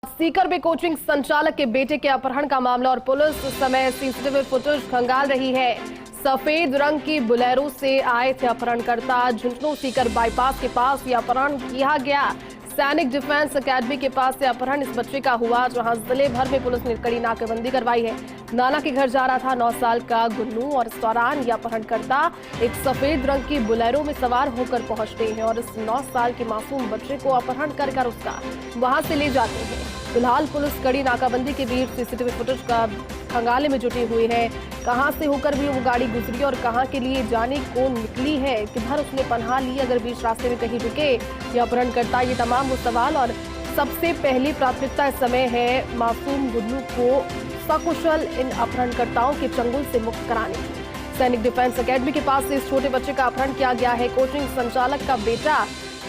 सीकर में कोचिंग संचालक के बेटे के अपहरण का मामला और पुलिस इस समय सीसीटीवी फुटेज खंगाल रही है। सफेद रंग की बुलेरो से आए थे अपहरणकर्ता। झुंझुनू सीकर बाईपास के पास ये अपहरण किया गया। सैनिक डिफेंस एकेडमी के पास से अपहरण इस बच्चे का हुआ, जहां जिले भर में पुलिस ने कड़ी नाकेबंदी करवाई है। नाना के घर जा रहा था 9 साल का गुन्नू और इस दौरान ये अपहरणकर्ता एक सफेद रंग की बुलेरो में सवार होकर पहुंचते हैं और इस 9 साल के मासूम बच्चे को अपहरण कर उसका वहां से ले जाते हैं। फिलहाल पुलिस कड़ी नाकाबंदी के बीच सीसीटीवी फुटेज का खंगाले में जुटी हुई है। कहां से होकर भी वो गाड़ी गुजरी और कहां के लिए जाने को निकली है, किधर उसने पनाह ली, अगर बीच रास्ते में कहीं रुके या अपहरणकर्ता, ये तमाम वो सवाल। और सबसे पहली प्राथमिकता इस समय है मासूम गुन्नू को सकुशल इन अपहरणकर्ताओं के चंगुल से मुक्त कराने की। सैनिक डिफेंस एकेडमी के पास से इस छोटे बच्चे का अपहरण किया गया है। कोचिंग संचालक का बेटा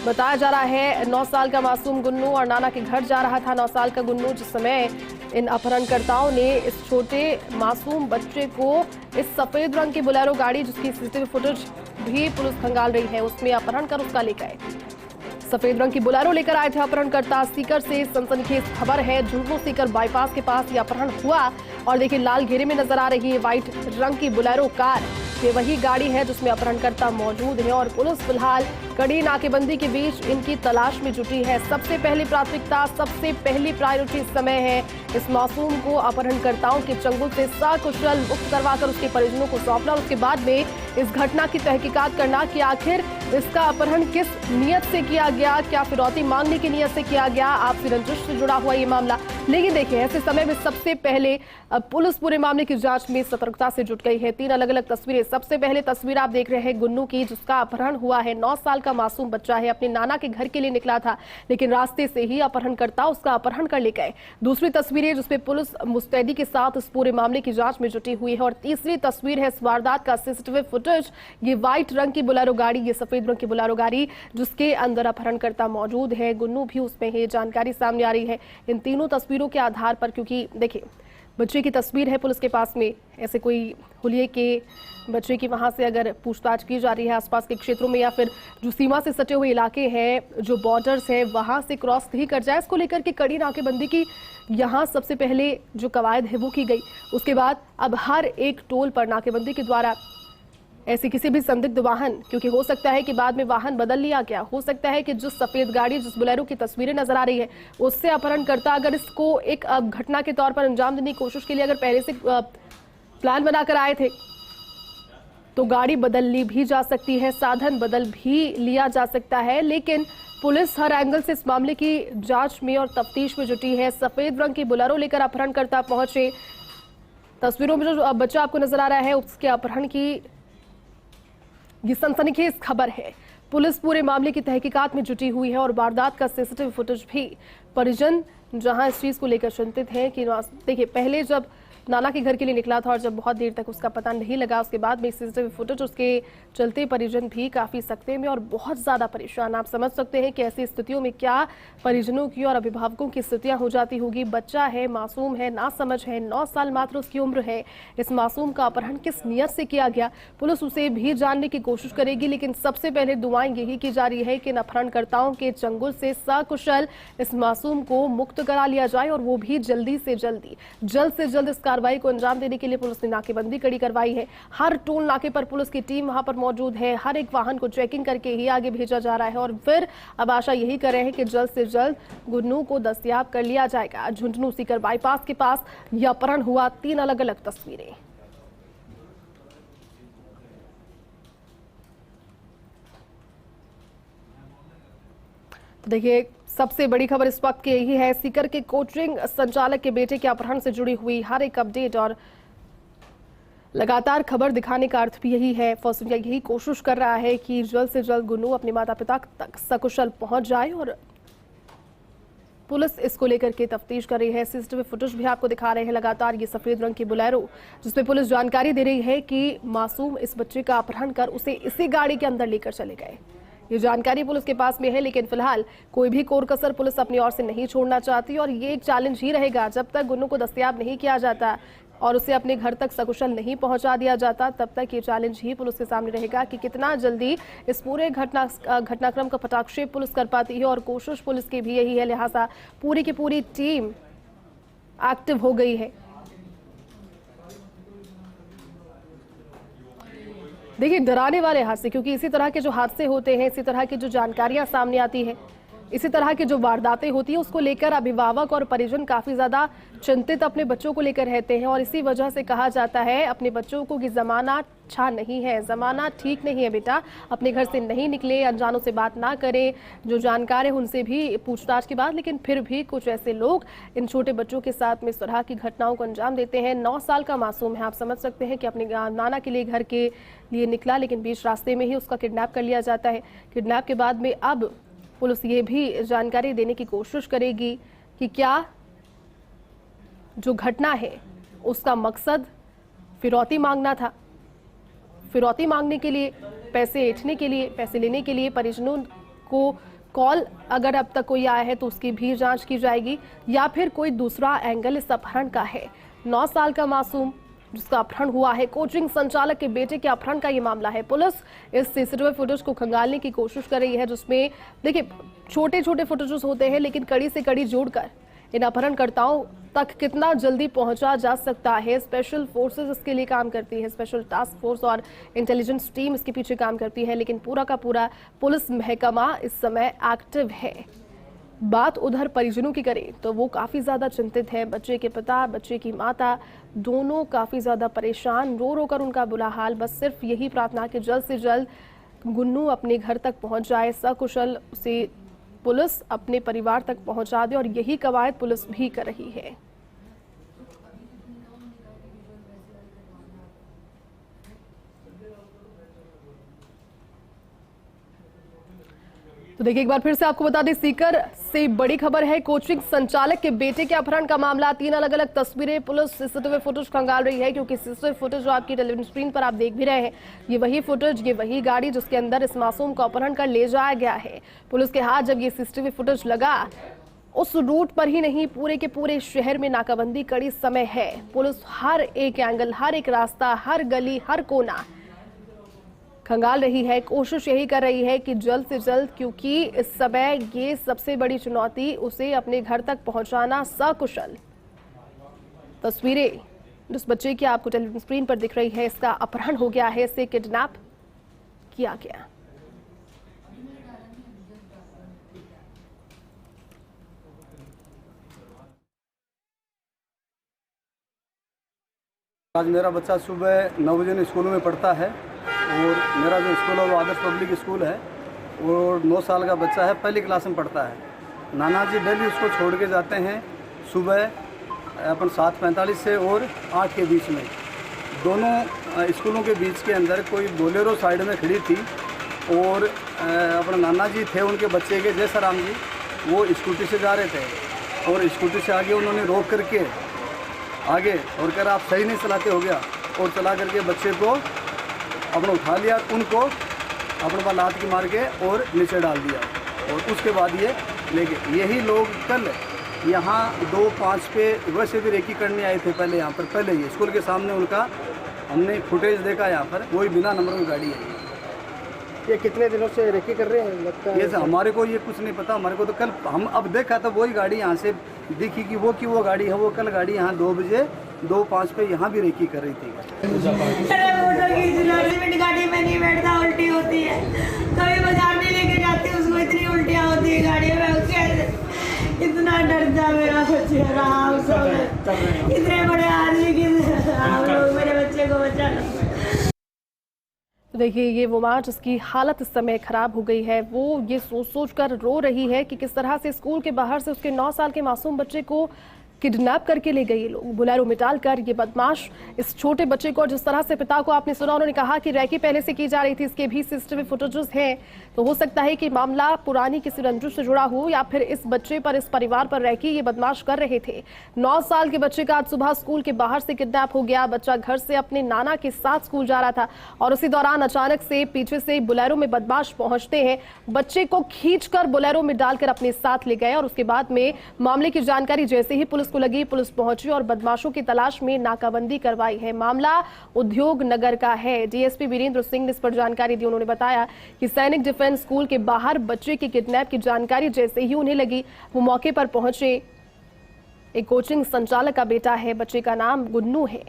बताया जा रहा है। 9 साल का मासूम गुन्नू और नाना के घर जा रहा था 9 साल का गुन्नू, जिस समय इन अपहरणकर्ताओं ने इस छोटे मासूम बच्चे को इस सफेद रंग की बुलेरो गाड़ी, जिसकी सीसीटीवी फुटेज भी पुलिस खंगाल रही है, उसमें अपहरण कर उसका ले गए। सफेद रंग की बुलेरो लेकर आए थे अपहरणकर्ता। सीकर से सनसनीखेज खबर है। झुंझुनू सीकर बाईपास के पास ये अपहरण हुआ और देखिए लाल घेरे में नजर आ रही है व्हाइट रंग की बुलेरो कार। ये वही गाड़ी है जिसमें अपहरणकर्ता मौजूद है और पुलिस फिलहाल कड़ी नाकेबंदी के बीच इनकी तलाश में जुटी है। सबसे पहली प्राथमिकता, सबसे पहली प्रायोरिटी इस समय है इस मासूम को अपहरणकर्ताओं के चंगुल से सकुशल मुक्त करवाकर उसके परिजनों को सौंपना। उसके बाद में इस घटना की तहकीकात करना कि आखिर इसका अपहरण किस नियत से किया गया, क्या फिरौती मांगने की नियत से किया गया, आपसी रंजिश से जुड़ा हुआ ये मामला। लेकिन देखिए ऐसे समय में सबसे पहले पुलिस पूरे मामले की जांच में सतर्कता से जुट गई है। 3 अलग-अलग तस्वीरें। सबसे पहले तस्वीर आप देख रहे हैं गुन्नू की, जिसका अपहरण हुआ है। 9 साल का मासूम बच्चा है, अपने नाना के घर के लिए निकला था, लेकिन रास्ते से ही अपहरणकर्ता उसका अपहरण कर ले गए। दूसरी तस्वीरें जिसमें पुलिस मुस्तैदी के साथ इस पूरे मामले की जांच में जुटी हुई है। और तीसरी तस्वीर है इस वारदात का सीसीटीवी फुटेज। ये व्हाइट रंग की बुलेरो गाड़ी, ये सफेद रंग की बुलेरो गाड़ी, जिसके अंदर अपहरणकर्ता मौजूद है, गुन्नू भी उसमें है, जानकारी सामने आ रही है इन तीनों तस्वीरों के आधार पर। क्योंकि देखिए बच्चे की तस्वीर है पुलिस के पास में, ऐसे कोई हुलिये के बच्चे की वहां से अगर पूछताछ की जा रही है आसपास के क्षेत्रों में या फिर जो सीमा से सटे हुए इलाके हैं, जो बॉर्डर्स है, वहां से क्रॉस नहीं कर जाए, इसको लेकर के कड़ी नाकेबंदी की यहाँ सबसे पहले जो कवायद है वो की गई। उसके बाद अब हर एक टोल पर नाकेबंदी के द्वारा ऐसे किसी भी संदिग्ध वाहन, क्योंकि हो सकता है कि बाद में वाहन बदल लिया गया, हो सकता है कि जिस सफेद गाड़ी, जिस बुलेरो की तस्वीरें नजर आ रही है, उससे अपहरणकर्ता अगर इसको एक घटना के तौर पर अंजाम देने की कोशिश के लिए अगर पहले से प्लान बनाकर आए थे, तो गाड़ी बदल ली भी जा सकती है, साधन बदल भी लिया जा सकता है। लेकिन पुलिस हर एंगल से इस मामले की जांच में और तफ्तीश में जुटी है। सफेद रंग की बुलेरो लेकर अपहरणकर्ता पहुंचे। तस्वीरों में जो बच्चा आपको नजर आ रहा है, उसके अपहरण की ये सनसनीखेज खबर है। पुलिस पूरे मामले की तहकीकात में जुटी हुई है और वारदात का सीसीटीवी फुटेज भी। परिजन जहां इस चीज को लेकर चिंतित हैं कि देखिए पहले जब नाना के घर के लिए निकला था और जब बहुत देर तक उसका पता नहीं लगा, उसके बाद में सीसीटीवी फुटेज, उसके चलते परिजन भी काफी सख्ते में और बहुत ज्यादा परेशान। आप समझ सकते हैं कि ऐसी स्थितियों में क्या परिजनों की और अभिभावकों की स्थितियां हो जाती होगी। बच्चा है, मासूम है, ना समझ है, 9 साल मात्र उसकी उम्र है। इस मासूम का अपहरण किस नियत से किया गया, पुलिस उसे भी जानने की कोशिश करेगी। लेकिन सबसे पहले दुआएं यही की जा रही है कि इन अपहरणकर्ताओं के चंगुल से सकुशल इस मासूम को मुक्त करा लिया जाए और वो भी जल्दी से जल्दी, जल्द से जल्द इस कार्रवाई को अंजाम देने के लिए पुलिस ने नाकेबंदी कड़ी करवाई है। हर टोल नाके पर पुलिस की टीम वहां पर मौजूद है। हर एक वाहन को चेकिंग करके ही आगे भेजा जा रहा है और फिर अब आशा यही कर रहे हैं कि जल्द से जल्द गुन्नू को दस्तयाब कर लिया जाएगा। झुंझुनू सीकर बाईपास के पास यह अपहरण हुआ। 3 अलग-अलग तस्वीरें। तो देखिए सबसे बड़ी खबर इस वक्त की यही है, सीकर के कोचिंग संचालक के बेटे के अपहरण से जुड़ी हुई हर एक अपडेट और लगातार खबर दिखाने का अर्थ भी यही है। फर्स्ट इंडिया यही कोशिश कर रहा है कि जल्द से जल्द गुन्नू अपने माता पिता तक सकुशल पहुंच जाए और पुलिस इसको लेकर के तफ्तीश कर रही है। सीसीटीवी फुटेज भी आपको दिखा रहे हैं लगातार। ये सफेद रंग की बुलेरो, जिसमें पुलिस जानकारी दे रही है कि मासूम इस बच्चे का अपहरण कर उसे इसी गाड़ी के अंदर लेकर चले गए। ये जानकारी पुलिस के पास में है, लेकिन फिलहाल कोई भी कोर कसर पुलिस अपनी ओर से नहीं छोड़ना चाहती और ये एक चैलेंज ही रहेगा जब तक गुन्नू को दस्तयाब नहीं किया जाता और उसे अपने घर तक सकुशल नहीं पहुंचा दिया जाता, तब तक ये चैलेंज ही पुलिस के सामने रहेगा कि कितना जल्दी इस पूरे घटनाक्रम का पटाक्षेप पुलिस कर पाती है। और कोशिश पुलिस की भी यही है, लिहाजा पूरी की पूरी टीम एक्टिव हो गई है। देखिए, डराने वाले हादसे, क्योंकि इसी तरह के जो हादसे होते हैं, इसी तरह की जो जानकारियां सामने आती है, इसी तरह की जो वारदातें होती है, उसको लेकर अभिभावक और परिजन काफी ज्यादा चिंतित अपने बच्चों को लेकर रहते हैं। और इसी वजह से कहा जाता है अपने बच्चों को कि जमाना अच्छा नहीं है, जमाना ठीक नहीं है बेटा, अपने घर से नहीं निकले, अनजानों से बात ना करें, जो जानकार है उनसे भी पूछताछ के बाद। लेकिन फिर भी कुछ ऐसे लोग इन छोटे बच्चों के साथ में इस तरह की घटनाओं को अंजाम देते हैं। 9 साल का मासूम है, आप समझ सकते हैं कि अपने नाना के लिए घर के लिए निकला, लेकिन बीच रास्ते में ही उसका किडनैप कर लिया जाता है। किडनैप के बाद में अब पुलिस ये भी जानकारी देने की कोशिश करेगी कि क्या जो घटना है उसका मकसद फिरौती मांगना था, फिरौती मांगने के लिए, पैसे ऐंठने के लिए, पैसे लेने के लिए परिजनों को कॉल अगर अब तक कोई आया है तो उसकी भी जांच की जाएगी, या फिर कोई दूसरा एंगल इस अपहरण का है। 9 साल का मासूम जिसका अपहरण हुआ है, कोचिंग संचालक के बेटे के अपहरण का ये मामला है। पुलिस इस सीसीटीवी फुटेज को खंगालने की कोशिश कर रही है, जिसमें देखिए छोटे छोटे फुटेजेस होते हैं, लेकिन कड़ी से कड़ी जोड़कर इन अपहरणकर्ताओं तक कितना जल्दी पहुंचा जा सकता है। स्पेशल फोर्सेस इसके लिए काम करती है, स्पेशल टास्क फोर्स और इंटेलिजेंस टीम इसके पीछे काम करती है, लेकिन पूरा का पूरा पुलिस महकमा इस समय एक्टिव है। बात उधर परिजनों की करें तो वो काफ़ी ज़्यादा चिंतित है। बच्चे के पिता, बच्चे की माता दोनों काफ़ी ज़्यादा परेशान, रो रो कर उनका बुरा हाल। बस सिर्फ यही प्रार्थना कि जल्द से जल्द गुन्नू अपने घर तक पहुंच जाए, सकुशल उसे पुलिस अपने परिवार तक पहुंचा दे, और यही कवायद पुलिस भी कर रही है। तो देखिए, एक बार फिर से आपको बता दें, सीकर से बड़ी खबर है। कोचिंग संचालक के बेटे के अपहरण का मामला, 3 अलग अलग तस्वीरें पुलिस सीसीटीवी फुटेज खंगाल रही है, क्योंकि सीसीटीवी फुटेज जो आपकी टेलीविजन स्क्रीन पर आप देख भी रहे हैं, ये वही फुटेज, ये वही गाड़ी जिसके अंदर इस मासूम को अपहरण कर ले जाया गया है। पुलिस के हाथ जब ये सीसीटीवी फुटेज लगा, उस रूट पर ही नहीं, पूरे के पूरे शहर में नाकाबंदी कड़ी समय है। पुलिस हर एक एंगल, हर एक रास्ता, हर गली, हर कोना खंगाल रही है। कोशिश यही कर रही है कि जल्द से जल्द, क्योंकि इस समय ये सबसे बड़ी चुनौती उसे अपने घर तक पहुंचाना सकुशल। तस्वीरें जिस बच्चे की आपको टेलीविजन स्क्रीन पर दिख रही है, इसका अपहरण हो गया है, इसे किडनैप किया गया। आज मेरा बच्चा सुबह 9 बजे स्कूल में पढ़ता है, और मेरा जो स्कूल है वो आदर्श पब्लिक स्कूल है, और 9 साल का बच्चा है, पहली क्लास में पढ़ता है। नाना जी डेली उसको छोड़ के जाते हैं सुबह अपन 7:45 से और 8 के बीच में। दोनों स्कूलों के बीच के अंदर कोई बोलेरो साइड में खड़ी थी, और अपने नाना जी थे उनके बच्चे के जयसराम जी, वो स्कूटी से जा रहे थे, और स्कूटी से आगे उन्होंने रोक करके आगे और कह रहा आप सही नहीं चलाते हो गया, और चला करके बच्चे को अपना उठा लिया, उनको अपने पर लात की मार के और नीचे डाल दिया, और उसके बाद ये लेके यही लोग कल यहाँ 2-5 पे वैसे भी रेकी करने आए थे पहले यहाँ पर, पहले ही स्कूल के सामने उनका हमने फुटेज देखा यहाँ पर, वही बिना नंबर की गाड़ी है। ये कितने दिनों से रेकी कर रहे हैं लगता है? ये हमारे को ये कुछ नहीं पता, हमारे को तो कल हम अब देखा तो वही गाड़ी यहाँ से दिखी कि वो गाड़ी है, वो कल गाड़ी यहाँ 2 बजे 2:05 पे यहाँ भी रेकी कर रही थी। गाड़ी में नहीं बैठता, उल्टी होती है, कभी बाजार नहीं लेके जाती, उसको इतनी उल्टियाँ होती है गाड़ी में, उसके इतना डरता मेरा बच्चा, इतने बड़े आदमी की आप लोग मेरे बच्चे को बचा लो। देखिए, ये वो माँ जिसकी हालत इस समय खराब हो गई है, वो ये सोच कर रो रही है कि किस तरह से स्कूल के बाहर से उसके 9 साल के मासूम बच्चे को किडनैप करके ले गए ये लोग, बुलेरो में डालकर। ये बदमाश इस छोटे बच्चे को, जिस तरह से पिता को आपने सुना, उन्होंने कहा कि रैकी पहले से की जा रही थी, इसके भी सीसीटीवी फुटेजेस हैं, तो हो सकता है कि मामला पुरानी किसी रंजिश से जुड़ा हो, या फिर इस बच्चे पर, इस परिवार पर रैकी ये बदमाश कर रहे थे। 9 साल के बच्चे का आज सुबह स्कूल के बाहर से किडनैप हो गया। बच्चा घर से अपने नाना के साथ स्कूल जा रहा था, और उसी दौरान अचानक से पीछे से बुलेरो में बदमाश पहुंचते हैं, बच्चे को खींचकर बुलेरो में डालकर अपने साथ ले गए, और उसके बाद में मामले की जानकारी जैसे ही पुलिस को लगी। पुलिस पहुंची और बदमाशों की तलाश में नाकाबंदी करवाई है। मामला उद्योग नगर का है। डीएसपी वीरेंद्र सिंह ने इस पर जानकारी दी। उन्होंने बताया कि सैनिक डिफेंस स्कूल के बाहर बच्चे के किडनैप की जानकारी जैसे ही उन्हें लगी, वो मौके पर पहुंचे। एक कोचिंग संचालक का बेटा है, बच्चे का नाम गुन्नू है।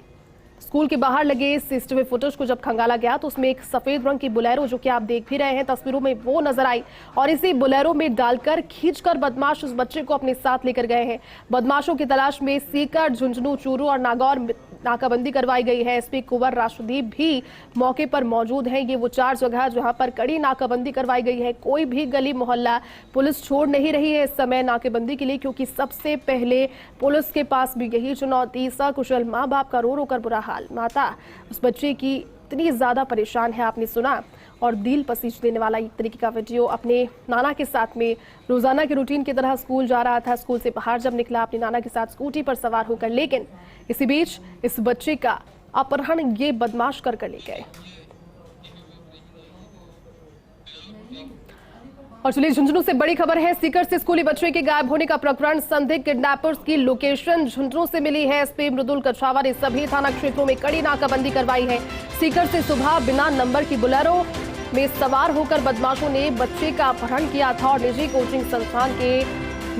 स्कूल के बाहर लगे सीसीटीवी फुटेज को जब खंगाला गया तो उसमें एक सफेद रंग की बोलेरो, जो कि आप देख भी रहे हैं तस्वीरों में, वो नजर आई और इसी बोलेरो में डालकर खींचकर बदमाश उस बच्चे को अपने साथ लेकर गए हैं। बदमाशों की तलाश में सीकर, झुंझुनू, चूरू और नागौर नाकाबंदी करवाई गई है। एसपी कुंवर राष्ट्रदीप भी मौके पर मौजूद हैं। ये वो 4 जगह जहां पर कड़ी नाकाबंदी करवाई गई है। कोई भी गली मोहल्ला पुलिस छोड़ नहीं रही है इस समय नाकेबंदी के लिए, क्योंकि सबसे पहले पुलिस के पास भी यही चुनौती। सकुशल माँ बाप का रो रो कर बुरा हाल। माता उस बच्चे की इतनी ज्यादा परेशान है, आपने सुना, और दिल पसीज देने वाला एक तरीके का वीडियो। अपने नाना के साथ में रोजाना के रूटीन की तरह स्कूल जा रहा था। स्कूल से बाहर जब निकला अपने नाना के साथ स्कूटी पर सवार होकर, लेकिन इसी बीच इस बच्चे का अपहरण ये बदमाश कर ले गए। और चलिए झुंझुनू से बड़ी खबर है। सीकर से स्कूली बच्चे के गायब होने का प्रकरण, संदिग्ध किडनैपर्स की लोकेशन झुंझुनू से मिली है। एसपी मृदुल कछावा ने सभी थाना क्षेत्रों में कड़ी नाकाबंदी करवाई है। सीकर से सुबह बिना नंबर की बोलेरो में सवार होकर बदमाशों ने बच्चे का अपहरण किया था और निजी कोचिंग संस्थान के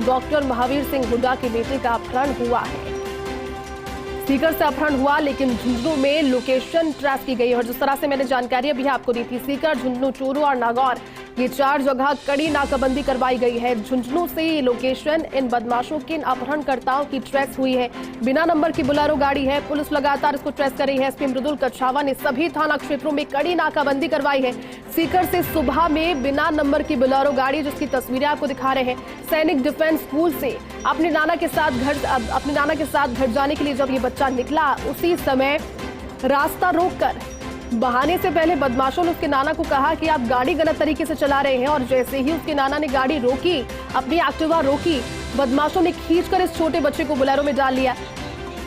डॉक्टर महावीर सिंह हुड्डा के बेटे का अपहरण हुआ है। सीकर से अपहरण हुआ, लेकिन झुंझुनू में लोकेशन ट्रेस की गई है। और जिस तरह से मैंने जानकारी अभी आपको दी थी, सीकर, झुंझुनू, चूरू और नागौर, ये 4 जगह कड़ी नाकाबंदी करवाई गई है। झुंझुनू से ये लोकेशन इन बदमाशों के अपहरणकर्ताओं की ट्रेस हुई है। बिना नंबर की बोलेरो गाड़ी है। पुलिस लगातार इसको ट्रेस कर रही है। एसपी मृदुल कछावा ने सभी थाना क्षेत्रों में कड़ी नाकाबंदी करवाई है। सीकर से सुबह में बिना नंबर की बोलेरो गाड़ी, जिसकी तस्वीरें आपको दिखा रहे हैं, सैनिक डिफेंस स्कूल से अपने नाना के साथ घर जाने के लिए जब ये बच्चा निकला, उसी समय रास्ता रोककर बहाने से पहले बदमाशों ने उसके नाना को कहा कि आप गाड़ी गलत तरीके से चला रहे हैं। और जैसे ही उसके नाना ने गाड़ी रोकी, अपनी एक्टिवा रोकी, बदमाशों ने खींचकर इस छोटे बच्चे को बोलेरो में डाल लिया।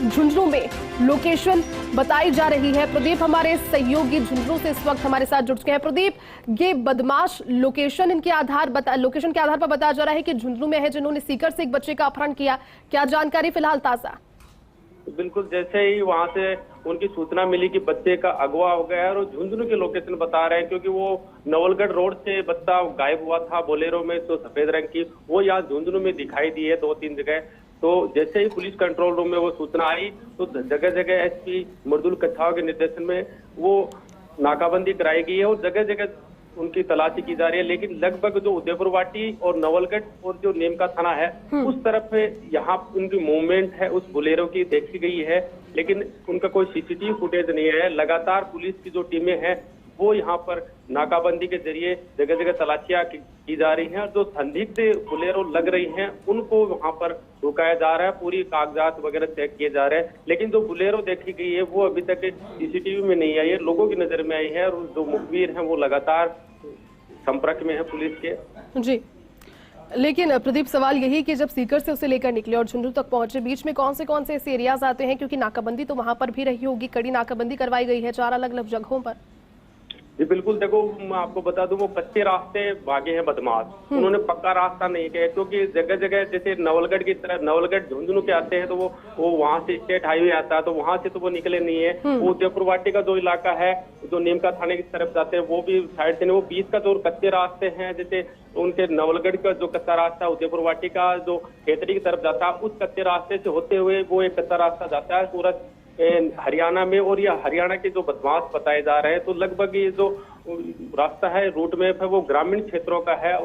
झुंझुनू में लोकेशन बताई जा रही है। प्रदीप हमारे सहयोगी झुंझुनू से इस वक्त हमारे साथ जुड़ चुके हैं। प्रदीप, ये बदमाश लोकेशन के आधार पर बताया जा रहा है कि झुंझुनू में है, जिन्होंने सीकर से एक बच्चे का अपहरण किया। क्या जानकारी फिलहाल ताजा? बिल्कुल, जैसे ही वहां से उनकी सूचना मिली कि बच्चे का अगवा हो गया है और झुंझुनू की लोकेशन बता रहे हैं, क्योंकि वो नवलगढ़ रोड से बच्चा गायब हुआ था बोलेरो में, तो सफेद रंग की, वो यहाँ झुंझुनू में दिखाई दी है 2-3 जगह। तो जैसे ही पुलिस कंट्रोल रूम में वो सूचना आई तो जगह जगह एसपी मृदुल कछावा के निर्देशन में वो नाकाबंदी कराई गई है और जगह जगह उनकी तलाशी की जा रही है। लेकिन लगभग जो उदयपुर वाटी और नवलगढ़ और जो नीमका थाना है, उस तरफ यहाँ उनकी मूवमेंट है उस बोलेरो की देखी गई है, लेकिन उनका कोई सीसीटीवी फुटेज नहीं है। लगातार पुलिस की जो टीमें हैं वो यहाँ पर नाकाबंदी के जरिए जगह जगह तलाशियां की जा रही हैं और जो संदिग्ध बोलेरो लग रही हैं उनको वहाँ पर रुकाया जा रहा है। पूरी कागजात वगैरह चेक किए जा रहे हैं, लेकिन जो बोलेरो देखी गई है वो अभी तक सीसीटीवी में नहीं आई है, लोगों की नजर में आई है। और जो मुखबिर हैं वो लगातार संपर्क में है पुलिस के। जी, लेकिन प्रदीप, सवाल यही कि जब सीकर से उसे लेकर निकले और झुंझुनू तक पहुंचे, बीच में कौन से ऐसे एरियाज आते हैं, क्योंकि नाकाबंदी तो वहां पर भी रही होगी, कड़ी नाकाबंदी करवाई गई है 4 अलग-अलग जगहों पर। जी बिल्कुल, देखो मैं आपको बता दूं, वो कच्चे रास्ते भागे हैं बदमाश, उन्होंने पक्का रास्ता नहीं किया, क्योंकि जगह जगह जैसे नवलगढ़ की तरह नवलगढ़ झुंझुनू के आते हैं तो वो वहां से स्टेट हाईवे आता है, तो वहां से तो वो निकले नहीं है। वो उदयपुर वाटी का जो इलाका है, जो नीमका थाने की तरफ जाते हैं, वो भी साइड से नहीं, वो बीच का जो कच्चे रास्ते हैं, जैसे उनके नवलगढ़ का जो कच्चा रास्ता, उदयपुर वाटी का जो खेतरी की तरफ जाता है, उस कच्चे रास्ते से होते हुए वो एक कच्चा रास्ता जाता है पूरा हरियाणा में। और ये हरियाणा के जो बदमाश बताए जा रहे हैं, तो लगभग ये जो रास्ता है, रूट मैप है, वो ग्रामीण क्षेत्रों का है।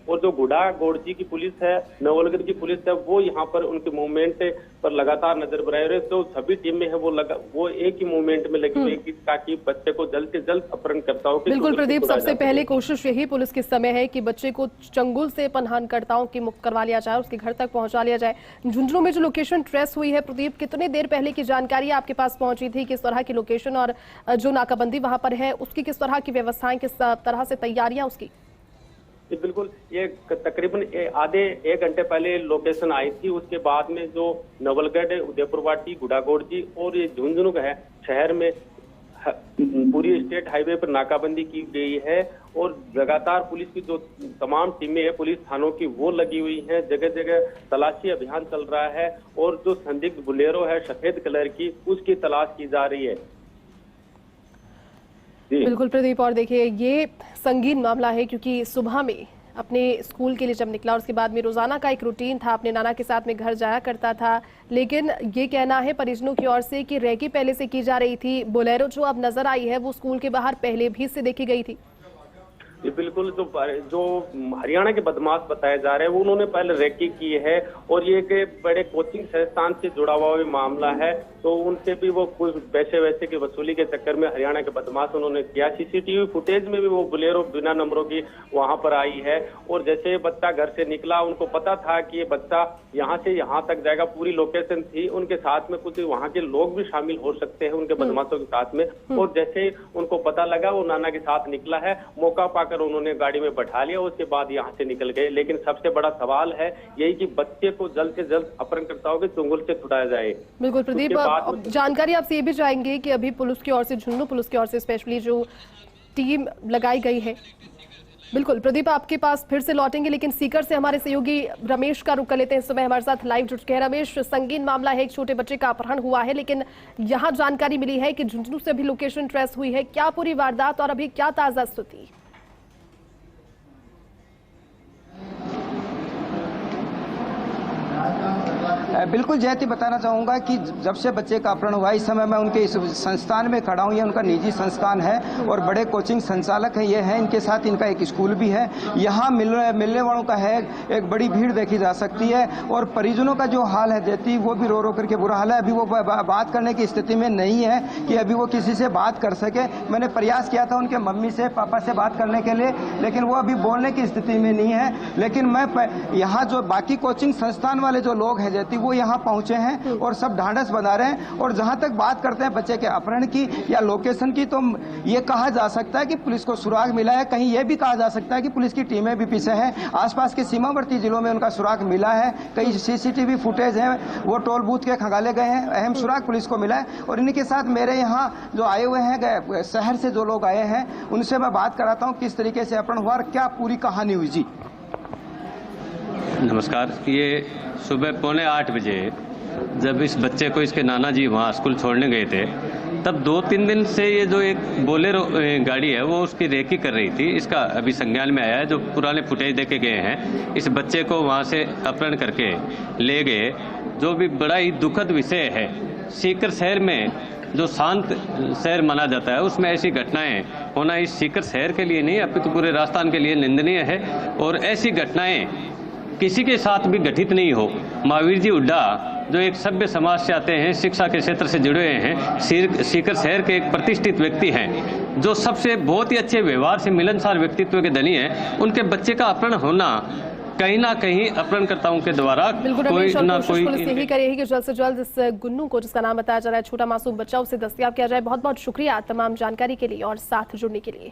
और जो गुड़ा गोड़जी की पुलिस है, नवलगढ़ की पुलिस है, वो यहाँ पर उनके मूवमेंट पर लगातार नजर बनाए रहे। तो सभी टीमें हैं वो एक ही मूवमेंट में लगी हुई ताकि बच्चे को जल्द से जल्द अपहरणकर्ताओं के। बिल्कुल प्रदीप, सबसे पहले कोशिश यही पुलिस के समय है कि बच्चे को चंगुल से अपहरणकर्ताओं की मुक्त करवा लिया जाए, उसके घर तक पहुंचा लिया जाए। झुंझुनू में जो लोकेशन ट्रेस हुई है, प्रदीप, कितने देर पहले की जानकारी आपके पास पहुंची थी? किस तरह की लोकेशन और जो नाकाबंदी वहां पर है उसकी किस तरह की व्यवस्थाएं, किस तरह से तैयारियां उसकी? बिल्कुल, ये तकरीबन आधे 1 घंटे पहले लोकेशन आई थी। उसके बाद में जो नवलगढ़, उदयपुर वाटी, गुड़ागोड़जी और ये झुंझुनू है शहर में पूरी स्टेट हाईवे पर नाकाबंदी की गई है और लगातार पुलिस की जो तमाम टीमें हैं पुलिस थानों की वो लगी हुई हैं, जगह जगह तलाशी अभियान चल रहा है और जो संदिग्ध बोलेरो है सफेद कलर की उसकी तलाश की जा रही है। बिल्कुल प्रदीप, और देखिए ये संगीन मामला है क्योंकि सुबह में अपने स्कूल के लिए जब निकला और उसके बाद में रोजाना का एक रूटीन था, अपने नाना के साथ में घर जाया करता था, लेकिन ये कहना है परिजनों की ओर से कि रेकी पहले से की जा रही थी। बोलेरो जो अब नजर आई है वो स्कूल के बाहर पहले भी से देखी गई थी। ये बिल्कुल जो हरियाणा के बदमाश बताए जा रहे हैं वो उन्होंने पहले रेकी की है और ये एक बड़े कोचिंग संस्थान से जुड़ा हुआ भी मामला है, तो उनसे भी वो कुछ पैसे की वसूली के चक्कर में हरियाणा के बदमाश उन्होंने किया। सीसीटीवी फुटेज में भी वो बोलेरो बिना नंबरों की वहां पर आई है और जैसे ये बच्चा घर से निकला उनको पता था कि ये बच्चा यहाँ से यहाँ तक जाएगा, पूरी लोकेशन थी, उनके साथ में कुछ वहाँ के लोग भी शामिल हो सकते हैं उनके बदमाशों के साथ में, और जैसे उनको पता लगा वो नाना के साथ निकला है, मौका पाकर उन्होंने गाड़ी में बैठा लिया, उसके बाद यहाँ से निकल गए। लेकिन सबसे बड़ा सवाल है यही कि बच्चे को जल्द से जल्द अपहरणकर्ताओं के चुंगल से छुड़ाया जाए। बिल्कुल प्रदीप, जानकारी आपसे ये भी चाहेंगे कि अभी पुलिस की ओर से, झुंझुनू पुलिस की ओर से स्पेशली जो टीम लगाई गई है। बिल्कुल प्रदीप, आपके पास फिर से लौटेंगे, लेकिन सीकर से हमारे सहयोगी रमेश का रुख कर लेते हैं। इस समय हमारे साथ लाइव जुट के हैं रमेश। संगीन मामला है, एक छोटे बच्चे का अपहरण हुआ है, लेकिन यहाँ जानकारी मिली है कि झुंझुनू से भी लोकेशन ट्रेस हुई है। क्या पूरी वारदात और अभी क्या ताजा स्थिति? बिल्कुल जयती, बताना चाहूँगा कि जब से बच्चे का अपहरण हुआ इस समय मैं उनके इस संस्थान में खड़ा हूँ। ये उनका निजी संस्थान है और बड़े कोचिंग संचालक हैं ये हैं, इनके साथ इनका एक स्कूल भी है। यहाँ मिलने वालों का है एक बड़ी भीड़ देखी जा सकती है और परिजनों का जो हाल है जयती वो भी रो करके बुरा हाल है। अभी वो बात करने की स्थिति में नहीं है कि अभी वो किसी से बात कर सके। मैंने प्रयास किया था उनके मम्मी से पापा से बात करने के लिए, लेकिन वो अभी बोलने की स्थिति में नहीं है। लेकिन मैं यहाँ जो बाकी कोचिंग संस्थान वाले जो लोग हैं जयती वो यहाँ पहुंचे हैं और सब ढांढस बना रहे हैं। और जहां तक बात करते हैं बच्चे के अपहरण की या लोकेशन की, तो ये कहा जा सकता है कि पुलिस को सुराग मिला है। कहीं ये भी कहा जा सकता है कि पुलिस की टीमें भी पीछे हैं। आसपास के सीमावर्ती जिलों में उनका सुराग मिला है। कई सीसीटीवी फुटेज हैं वो टोल बूथ के खंगाले गए हैं, अहम सुराग पुलिस को मिला है। और इनके साथ मेरे यहाँ जो आए हुए हैं शहर से जो लोग आए हैं उनसे मैं बात कराता हूँ किस तरीके से अपहरण हुआ और क्या पूरी कहानी हुई। जी नमस्कार। ये सुबह 7:45 बजे जब इस बच्चे को इसके नाना जी वहाँ स्कूल छोड़ने गए थे, तब 2-3 दिन से ये जो एक बोलेरो गाड़ी है वो उसकी रेकी कर रही थी। इसका अभी संज्ञान में आया है, जो पुराने फुटेज देखे गए हैं। इस बच्चे को वहाँ से अपहरण करके ले गए, जो भी बड़ा ही दुखद विषय है। सीकर शहर में जो शांत शहर माना जाता है उसमें ऐसी घटनाएं होना इस सीकर शहर के लिए नहीं अपितु पूरे राजस्थान के लिए निंदनीय है और ऐसी घटनाएं किसी के साथ भी घटित नहीं हो। महावीर जी हुड्डा जो एक सभ्य समाज से आते हैं, शिक्षा के क्षेत्र से जुड़े हुए हैं, सीकर शहर के एक प्रतिष्ठित व्यक्ति हैं, जो सबसे बहुत ही अच्छे व्यवहार से मिलनसार व्यक्तित्व के धनी हैं, उनके बच्चे का अपहरण होना कहीं ना कहीं अपहरणकर्ताओं के द्वारा कोई ना कोई पुलिस यही करेगी कि जल्द से जल्द इस गुन्नू को, जिसका नाम बताया जा रहा है छोटा मासूम बच्चा, उसे दस्तयाब किया जाए। बहुत बहुत शुक्रिया तमाम जानकारी के लिए और साथ जुड़ने के लिए।